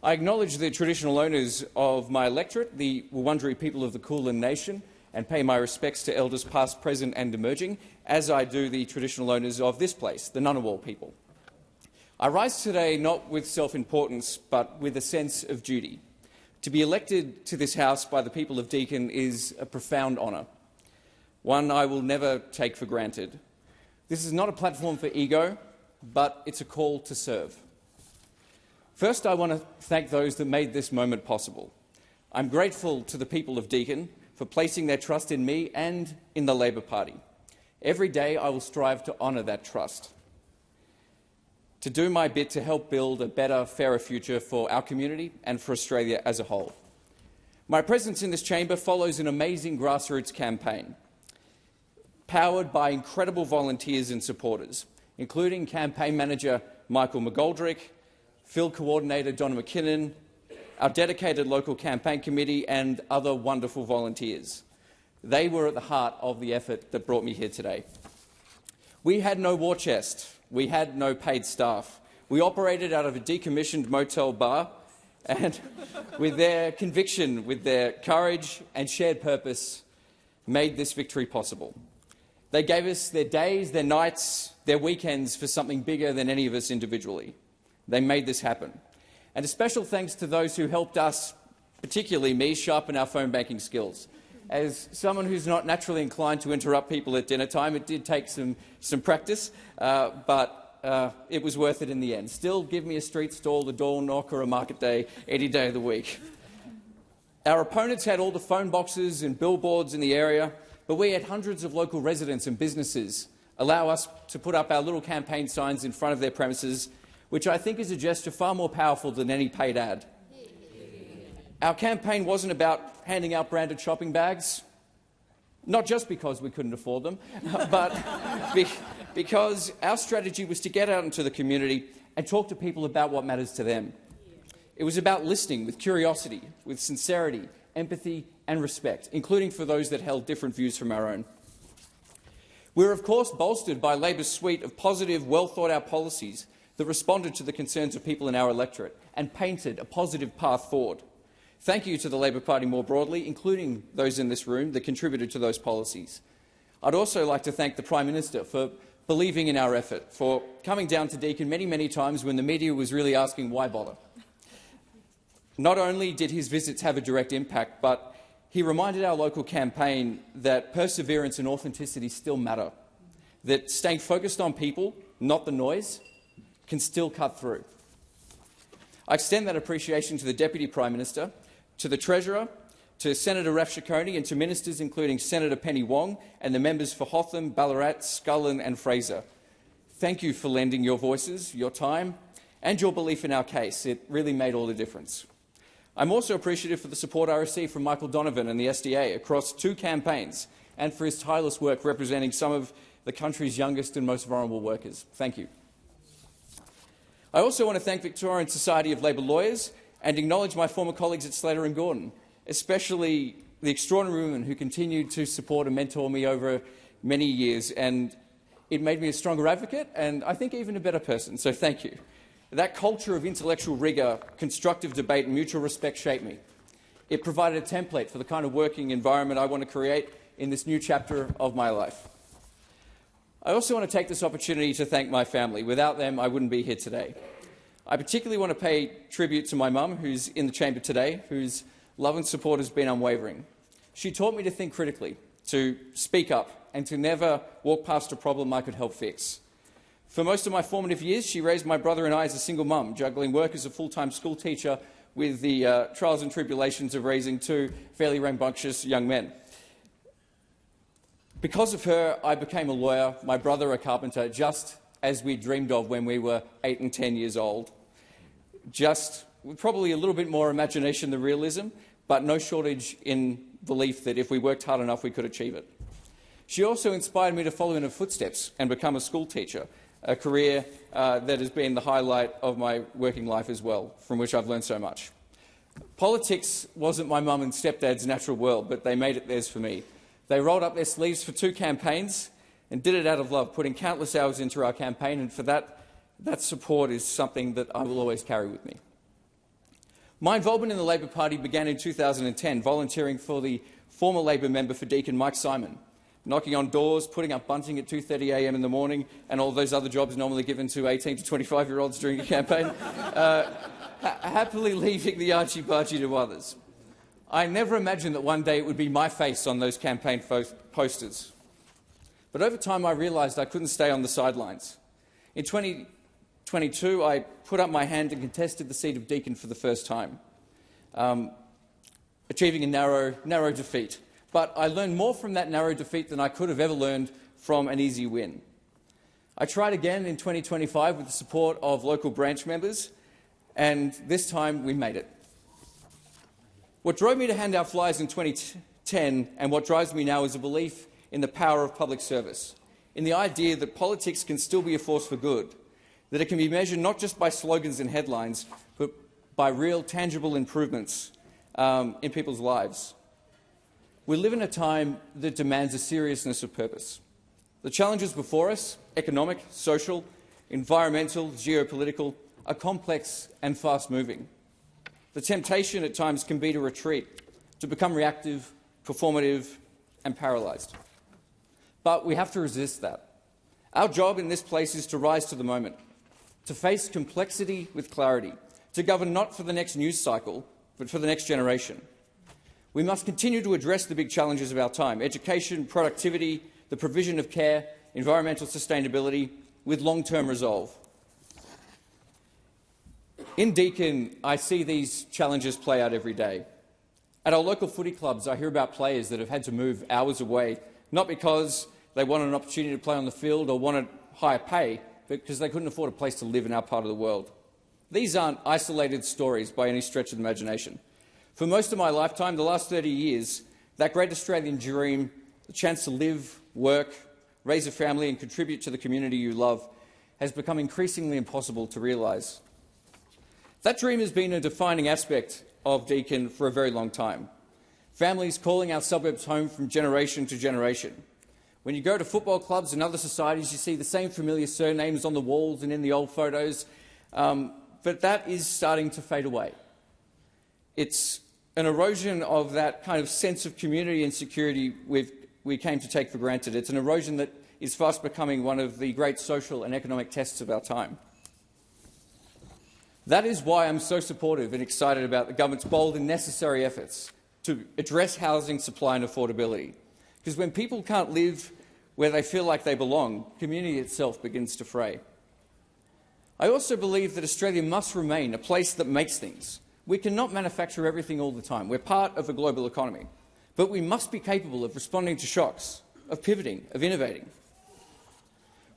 I acknowledge the traditional owners of my electorate, the Wurundjeri people of the Kulin Nation, and pay my respects to elders past, present and emerging, as I do the traditional owners of this place, the Ngunnawal people. I rise today not with self-importance, but with a sense of duty. To be elected to this House by the people of Deakin is a profound honour, one I will never take for granted. This is not a platform for ego, but it's a call to serve. First, I want to thank those that made this moment possible. I'm grateful to the people of Deakin for placing their trust in me and in the Labor Party. Every day I will strive to honour that trust, to do my bit to help build a better, fairer future for our community and for Australia as a whole. My presence in this chamber follows an amazing grassroots campaign, powered by incredible volunteers and supporters, including campaign manager Michael McGoldrick, field coordinator Donna McKinnon, our dedicated local campaign committee and other wonderful volunteers. They were at the heart of the effort that brought me here today. We had no war chest. We had no paid staff. We operated out of a decommissioned motel bar, and with their conviction, with their courage and shared purpose, made this victory possible. They gave us their days, their nights, their weekends for something bigger than any of us individually. They made this happen. And a special thanks to those who helped us, particularly me, sharpen our phone banking skills. As someone who's not naturally inclined to interrupt people at dinner time, it did take some practice, but it was worth it in the end. Still, give me a street stall, a door knock or a market day any day of the week. Our opponents had all the phone boxes and billboards in the area, but we had hundreds of local residents and businesses allow us to put up our little campaign signs in front of their premises, which I think is a gesture far more powerful than any paid ad. Our campaign wasn't about handing out branded shopping bags, not just because we couldn't afford them, but because our strategy was to get out into the community and talk to people about what matters to them. It was about listening with curiosity, with sincerity, empathy and respect, including for those that held different views from our own. We were, of course, bolstered by Labor's suite of positive, well-thought-out policies that responded to the concerns of people in our electorate and painted a positive path forward. Thank you to the Labor Party more broadly, including those in this room that contributed to those policies. I'd also like to thank the Prime Minister for believing in our effort, for coming down to Deakin many, many times when the media was really asking why bother. Not only did his visits have a direct impact, but he reminded our local campaign that perseverance and authenticity still matter, that staying focused on people, not the noise, can still cut through. I extend that appreciation to the Deputy Prime Minister, to the Treasurer, to Senator Raf Ciccone and to ministers including Senator Penny Wong and the members for Hotham, Ballarat, Scullin and Fraser. Thank you for lending your voices, your time and your belief in our case. It really made all the difference. I'm also appreciative for the support I received from Michael Donovan and the SDA across 2 campaigns and for his tireless work representing some of the country's youngest and most vulnerable workers. Thank you. I also want to thank Victorian Society of Labor Lawyers and acknowledge my former colleagues at Slater and Gordon, especially the extraordinary women who continued to support and mentor me over many years, and it made me a stronger advocate and I think even a better person, so thank you. That culture of intellectual rigour, constructive debate and mutual respect shaped me. It provided a template for the kind of working environment I want to create in this new chapter of my life. I also want to take this opportunity to thank my family. Without them, I wouldn't be here today. I particularly want to pay tribute to my mum, who's in the chamber today, whose love and support has been unwavering. She taught me to think critically, to speak up, and to never walk past a problem I could help fix. For most of my formative years, she raised my brother and I as a single mum, juggling work as a full-time school teacher with the trials and tribulations of raising 2 fairly rambunctious young men. Because of her, I became a lawyer, my brother a carpenter, just as we dreamed of when we were 8 and 10 years old. Just with probably a little bit more imagination than realism, but no shortage in belief that if we worked hard enough, we could achieve it. She also inspired me to follow in her footsteps and become a school teacher, a career that has been the highlight of my working life as well, from which I've learned so much. Politics wasn't my mum and stepdad's natural world, but they made it theirs for me. They rolled up their sleeves for 2 campaigns and did it out of love, putting countless hours into our campaign, and for that support is something that I will always carry with me. My involvement in the Labor Party began in 2010, volunteering for the former Labor member for Deakin, Mike Simon, knocking on doors, putting up bunting at 2:30 a.m. in the morning, and all those other jobs normally given to 18 to 25-year-olds during a campaign, happily leaving the archie-barchie to others. I never imagined that one day it would be my face on those campaign posters. But over time I realised I couldn't stay on the sidelines. In 2022 I put up my hand and contested the seat of Deakin for the first time, achieving a narrow defeat. But I learned more from that narrow defeat than I could have ever learned from an easy win. I tried again in 2025 with the support of local branch members, and this time we made it. What drove me to hand out flyers in 2010 and what drives me now is a belief in the power of public service, in the idea that politics can still be a force for good, that it can be measured not just by slogans and headlines, but by real, tangible improvements in people's lives. We live in a time that demands a seriousness of purpose. The challenges before us, economic, social, environmental, geopolitical, are complex and fast-moving. The temptation at times can be to retreat, to become reactive, performative and paralysed. But we have to resist that. Our job in this place is to rise to the moment, to face complexity with clarity, to govern not for the next news cycle, but for the next generation. We must continue to address the big challenges of our time: education, productivity, the provision of care, environmental sustainability, with long-term resolve. In Deakin, I see these challenges play out every day. At our local footy clubs, I hear about players that have had to move hours away, not because they wanted an opportunity to play on the field or wanted higher pay, but because they couldn't afford a place to live in our part of the world. These aren't isolated stories by any stretch of the imagination. For most of my lifetime, the last 30 years, that great Australian dream, the chance to live, work, raise a family and contribute to the community you love, has become increasingly impossible to realise. That dream has been a defining aspect of Deakin for a very long time. Families calling our suburbs home from generation to generation. When you go to football clubs and other societies, you see the same familiar surnames on the walls and in the old photos, but that is starting to fade away. It's an erosion of that kind of sense of community and security we came to take for granted. It's an erosion that is fast becoming one of the great social and economic tests of our time. That is why I'm so supportive and excited about the government's bold and necessary efforts to address housing supply and affordability. Because when people can't live where they feel like they belong, community itself begins to fray. I also believe that Australia must remain a place that makes things. We cannot manufacture everything all the time. We're part of a global economy. But we must be capable of responding to shocks, of pivoting, of innovating.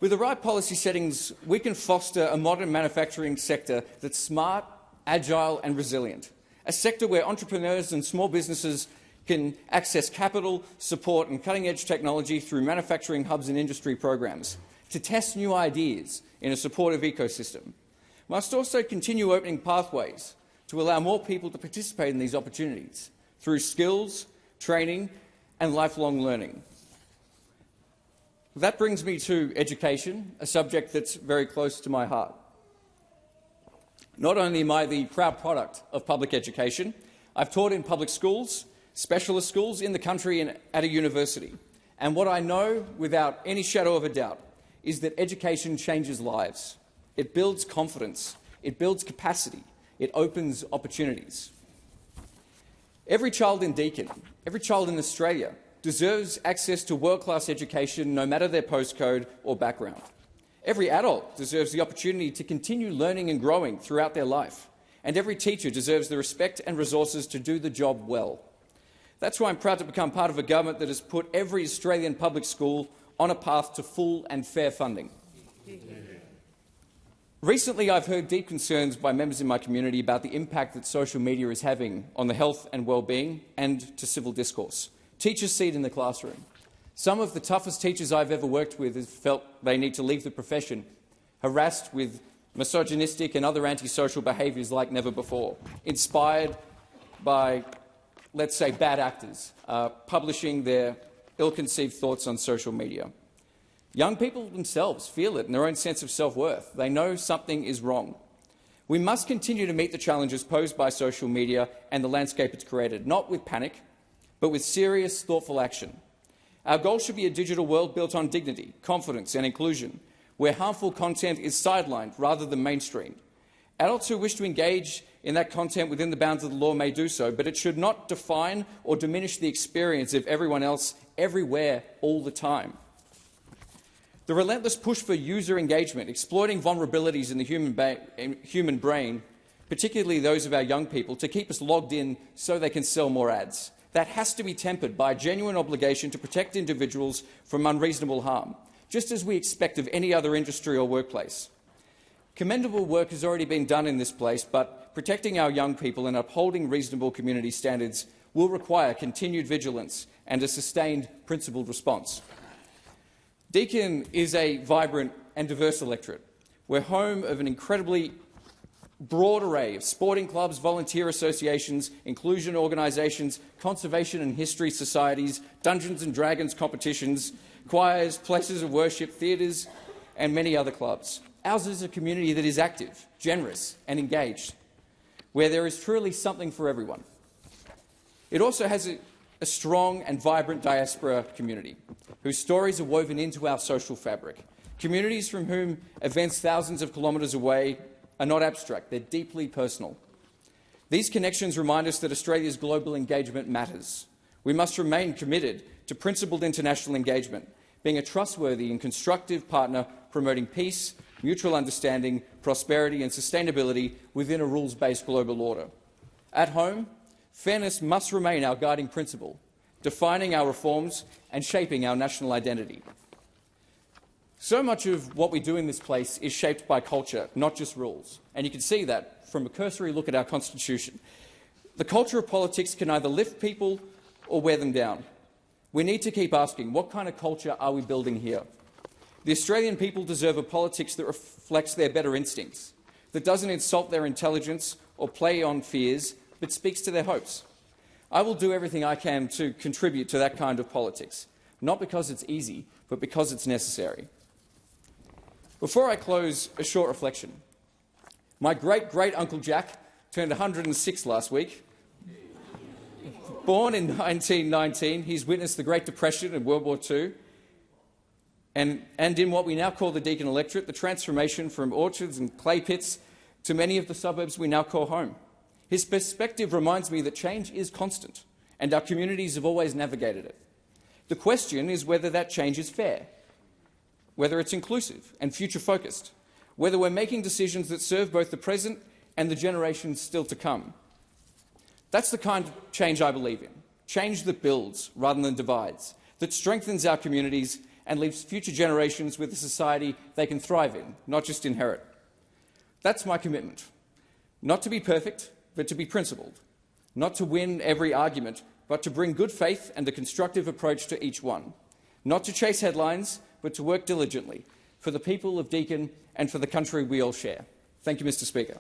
With the right policy settings, we can foster a modern manufacturing sector that's smart, agile and resilient, a sector where entrepreneurs and small businesses can access capital, support and cutting-edge technology through manufacturing hubs and industry programs, to test new ideas in a supportive ecosystem. We must also continue opening pathways to allow more people to participate in these opportunities through skills, training and lifelong learning. That brings me to education, a subject that's very close to my heart. Not only am I the proud product of public education, I've taught in public schools, specialist schools in the country and at a university. And what I know without any shadow of a doubt is that education changes lives. It builds confidence, it builds capacity, it opens opportunities. Every child in Deakin, every child in Australia deserves access to world-class education no matter their postcode or background. Every adult deserves the opportunity to continue learning and growing throughout their life. And every teacher deserves the respect and resources to do the job well. That's why I'm proud to become part of a government that has put every Australian public school on a path to full and fair funding. Recently, I've heard deep concerns by members in my community about the impact that social media is having on the health and well-being and to civil discourse. Teachers see it in the classroom. Some of the toughest teachers I've ever worked with have felt they need to leave the profession, harassed with misogynistic and other antisocial behaviours like never before, inspired by, let's say, bad actors publishing their ill-conceived thoughts on social media. Young people themselves feel it in their own sense of self-worth. They know something is wrong. We must continue to meet the challenges posed by social media and the landscape it's created, not with panic, but with serious, thoughtful action. Our goal should be a digital world built on dignity, confidence and inclusion, where harmful content is sidelined rather than mainstreamed. Adults who wish to engage in that content within the bounds of the law may do so, but it should not define or diminish the experience of everyone else, everywhere, all the time. The relentless push for user engagement, exploiting vulnerabilities in the human brain, particularly those of our young people, to keep us logged in so they can sell more ads. That has to be tempered by a genuine obligation to protect individuals from unreasonable harm, just as we expect of any other industry or workplace. Commendable work has already been done in this place, but protecting our young people and upholding reasonable community standards will require continued vigilance and a sustained, principled response. Deakin is a vibrant and diverse electorate. We're home of an incredibly broad array of sporting clubs, volunteer associations, inclusion organisations, conservation and history societies, Dungeons and Dragons competitions, choirs, places of worship, theatres and many other clubs. Ours is a community that is active, generous and engaged, where there is truly something for everyone. It also has a strong and vibrant diaspora community, whose stories are woven into our social fabric. Communities from whom events thousands of kilometres away are not abstract, they're deeply personal. These connections remind us that Australia's global engagement matters. We must remain committed to principled international engagement, being a trustworthy and constructive partner promoting peace, mutual understanding, prosperity and sustainability within a rules-based global order. At home, fairness must remain our guiding principle, defining our reforms and shaping our national identity. So much of what we do in this place is shaped by culture, not just rules, and you can see that from a cursory look at our Constitution. The culture of politics can either lift people or wear them down. We need to keep asking, what kind of culture are we building here? The Australian people deserve a politics that reflects their better instincts, that doesn't insult their intelligence or play on fears, but speaks to their hopes. I will do everything I can to contribute to that kind of politics, not because it's easy, but because it's necessary. Before I close, a short reflection. My great-great-uncle Jack turned 106 last week. Born in 1919, he's witnessed the Great Depression and World War II, and in what we now call the Deakin electorate, the transformation from orchards and clay pits to many of the suburbs we now call home. His perspective reminds me that change is constant, and our communities have always navigated it. The question is whether that change is fair, whether it's inclusive and future-focused, whether we're making decisions that serve both the present and the generations still to come. That's the kind of change I believe in, change that builds rather than divides, that strengthens our communities and leaves future generations with a society they can thrive in, not just inherit. That's my commitment, not to be perfect, but to be principled, not to win every argument, but to bring good faith and a constructive approach to each one, not to chase headlines, but to work diligently for the people of Deakin and for the country we all share. Thank you, Mr. Speaker.